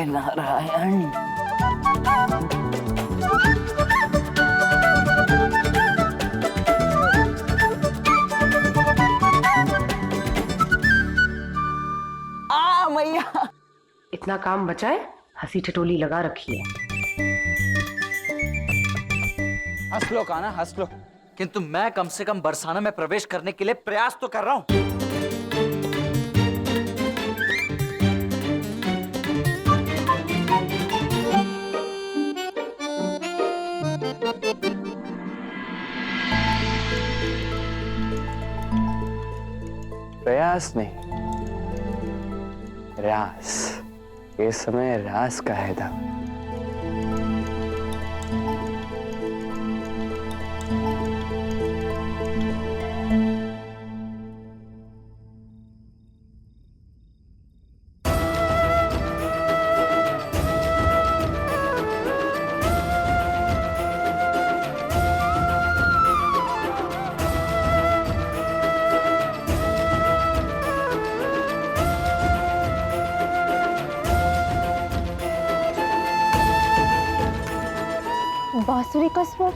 नारायण। मैया, इतना काम बचा है, हंसी ठिठोली लगा रखी है। हंस लो कान्हा, हंस लो, किंतु मैं कम से कम बरसाना में प्रवेश करने के लिए प्रयास तो कर रहा हूं। प्रयास नहीं, रास। ये समय रास का है था। बांसुरी का स्वर।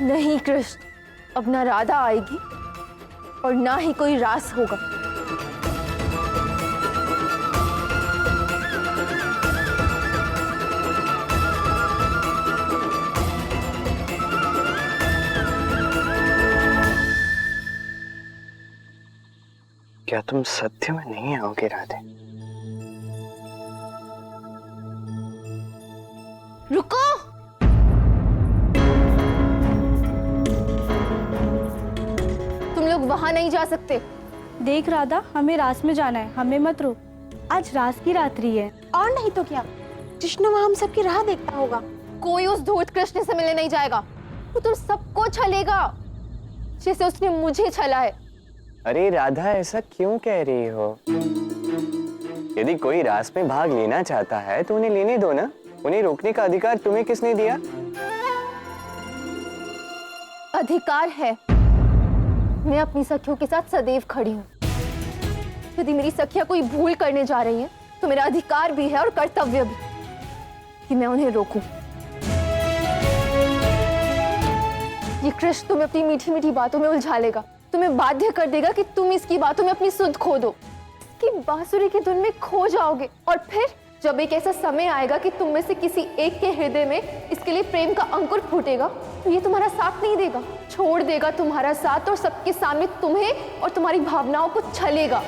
नहीं कृष्ण, अब ना राधा आएगी और ना ही कोई रास होगा। क्या तुम सत्य में नहीं आओगे राधे? रुको, तुम लोग वहां नहीं जा सकते। देख राधा, हमें रास में जाना है, हमें मत रोक। आज रास की रात्रि है। और नहीं तो क्या, कृष्ण वहां हम सबकी राह देखता होगा। कोई उस धूर्त कृष्ण से मिलने नहीं जाएगा। वो तो सबको छलेगा जैसे उसने मुझे छला है। अरे राधा, ऐसा क्यों कह रही हो? यदि कोई रास में भाग लेना चाहता है तो उन्हें लेने दो ना। उन्हें रोकने का अधिकार तुम्हें किसने दिया? अधिकार है, मैं अपनी सखियों के साथ सदैव खड़ी हूँ। यदि मेरी सखियां कोई भूल करने जा रही हैं, तो मेरा अधिकार भी है और कर्तव्य भी कि मैं उन्हें रोकूं। ये कृष्ण तुम्हें अपनी मीठी मीठी बातों में उलझा लेगा, तुम्हें बाध्य कर देगा कि तुम इसकी बातों में अपनी सुध खो दो, इसकी बांसुरी की धुन में खो जाओगे। और फिर जब एक ऐसा समय आएगा कि तुम में से किसी एक के हृदय में इसके लिए प्रेम का अंकुर फूटेगा, तो ये तुम्हारा साथ नहीं देगा, छोड़ देगा तुम्हारा साथ और सबके सामने तुम्हें और तुम्हारी भावनाओं को छलेगा।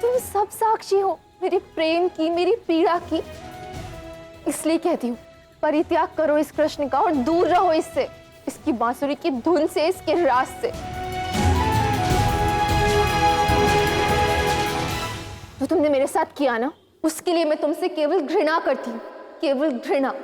तुम सब साक्षी हो मेरे प्रेम की, मेरी पीड़ा की। इसलिए कहती हूँ, परित्याग करो इस कृष्ण का और दूर रहो इससे, इसकी बांसुरी की धुन से, इसके रास से। जो तुमने मेरे साथ किया ना, उसके लिए मैं तुमसे केवल घृणा करती हूँ, केवल घृणा।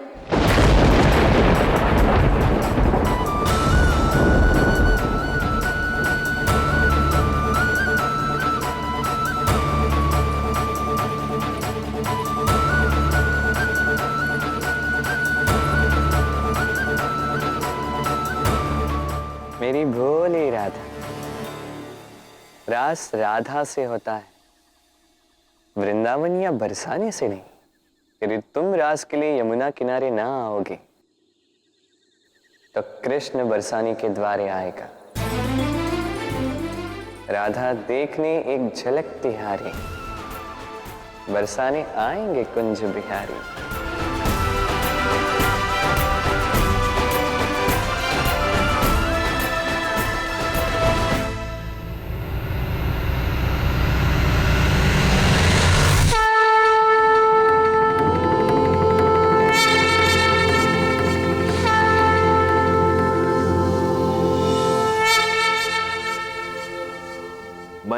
मेरी भोली राधा, रास राधा से होता है, वृंदावन या बरसाने से नहीं। यदि तुम रास के लिए यमुना किनारे ना आओगे तो कृष्ण बरसाने के द्वारे आएगा। राधा देखने एक झलक तिहारी, बरसाने आएंगे कुंज बिहारी।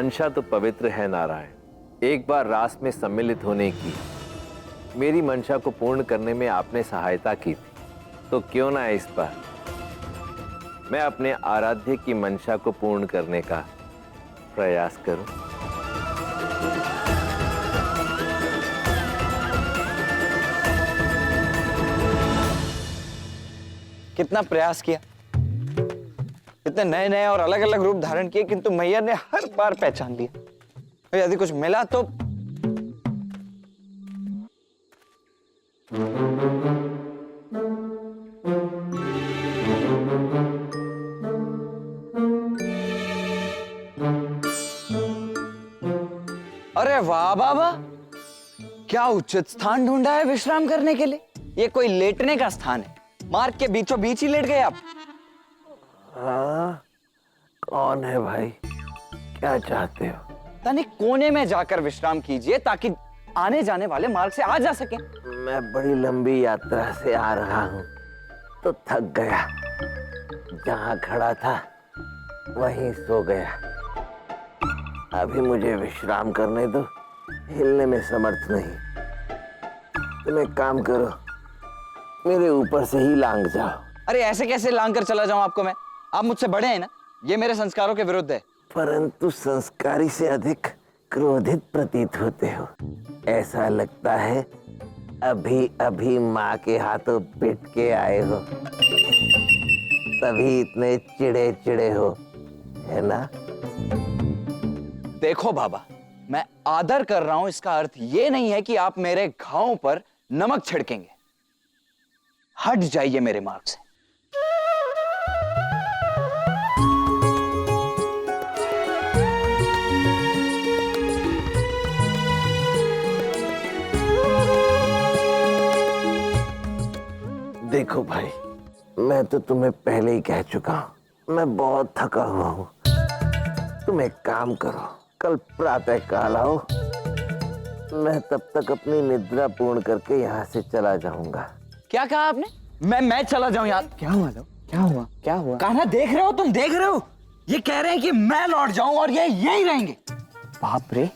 मंशा तो पवित्र है नारायण। एक बार रास में सम्मिलित होने की मेरी मंशा को पूर्ण करने में आपने सहायता की थी, तो क्यों ना इस बार मैं अपने आराध्य की मंशा को पूर्ण करने का प्रयास करूं। कितना प्रयास किया, इतने नए नए और अलग अलग रूप धारण किए, किंतु मैया ने हर बार पहचान लिया। और यदि कुछ मिला तो अरे वाह बाबा, क्या उचित स्थान ढूंढा है विश्राम करने के लिए। ये कोई लेटने का स्थान है, मार्ग के बीचों बीच ही लेट गए आप। हाँ, कौन है भाई, क्या चाहते हो? तनिक कोने में जाकर विश्राम कीजिए ताकि आने जाने वाले मार्ग से आ जा सके। मैं बड़ी लंबी यात्रा से आ रहा हूँ तो थक गया, जहाँ खड़ा था वहीं सो गया। अभी मुझे विश्राम करने दो, हिलने में समर्थ नहीं। तुम एक काम करो, मेरे ऊपर से ही लांग जाओ। अरे ऐसे कैसे लांग कर चला जाऊं आपको मैं? आप मुझसे बड़े हैं ना, ये मेरे संस्कारों के विरुद्ध है। परंतु संस्कारी से अधिक क्रोधित प्रतीत होते हो। ऐसा लगता है अभी अभी माँ के हाथों पिट के आए हो, तभी इतने चिड़े चिड़े हो, है ना? देखो बाबा, मैं आदर कर रहा हूं, इसका अर्थ ये नहीं है कि आप मेरे घावों पर नमक छिड़केंगे। हट जाइए मेरे मार्ग से। देखो भाई, मैं तो तुम्हें पहले ही कह चुका हूं, मैं बहुत थका हुआ हूं। तुम एक काम करो, कल प्रातः काल आओ, मैं तब तक अपनी निद्रा पूर्ण करके यहाँ से चला जाऊंगा। क्या कहा आपने? मैं चला जाऊं यार? क्या हुआ? क्या हुआ? क्या हुआ? कान्हा देख रहे हो, तुम देख रहे हो, ये कह रहे हैं कि मैं लौट जाऊं और ये यहीं रहेंगे। बाप रे,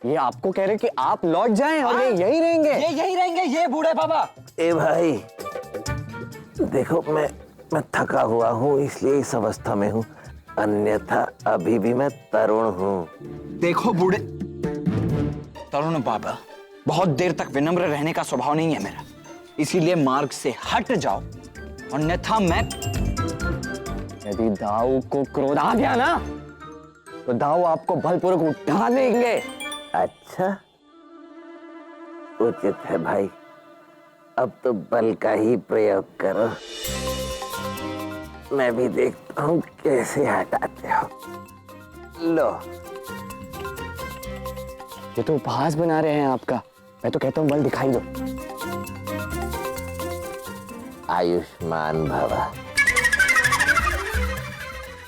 ये आपको कह रहे हैं कि आप लौट जाएं और ये यहीं रहेंगे? ये यहीं रहेंगे, ये बूढ़े बाबा। ए भाई, देखो मैं थका हुआ हूँ, इसलिए इस अवस्था में हूँ, अन्यथा अभी भी मैं तरुण हूँ। देखो बूढ़े, तरुण बाबा, बहुत देर तक विनम्र रहने का स्वभाव नहीं है मेरा, इसीलिए मार्ग से हट जाओ, अन्यथा मैं। यदि दाऊ को क्रोध आ गया ना, तो दाऊ आपको बलपूर्वक उठा लेंगे। अच्छा, उचित है भाई, अब तो बल का ही प्रयोग करो। मैं भी देखता हूँ कैसे हटाते हो। लो, ये तो उपहास बना रहे हैं आपका। मैं तो कहता हूँ बल दिखाई दो। आयुष्मान भवा।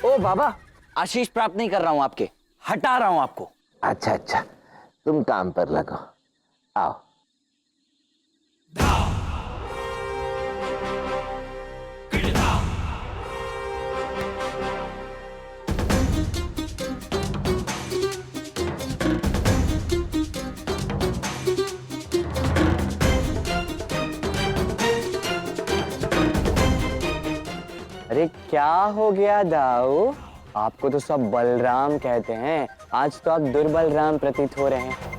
ओ बाबा, आशीष प्राप्त नहीं कर रहा हूँ आपके, हटा रहा हूँ आपको। अच्छा अच्छा, तुम काम पर लगो, आओ। अरे क्या हो गया दाऊ? आपको तो सब बलराम कहते हैं, आज तो आप दुर्बलराम प्रतीत हो रहे हैं।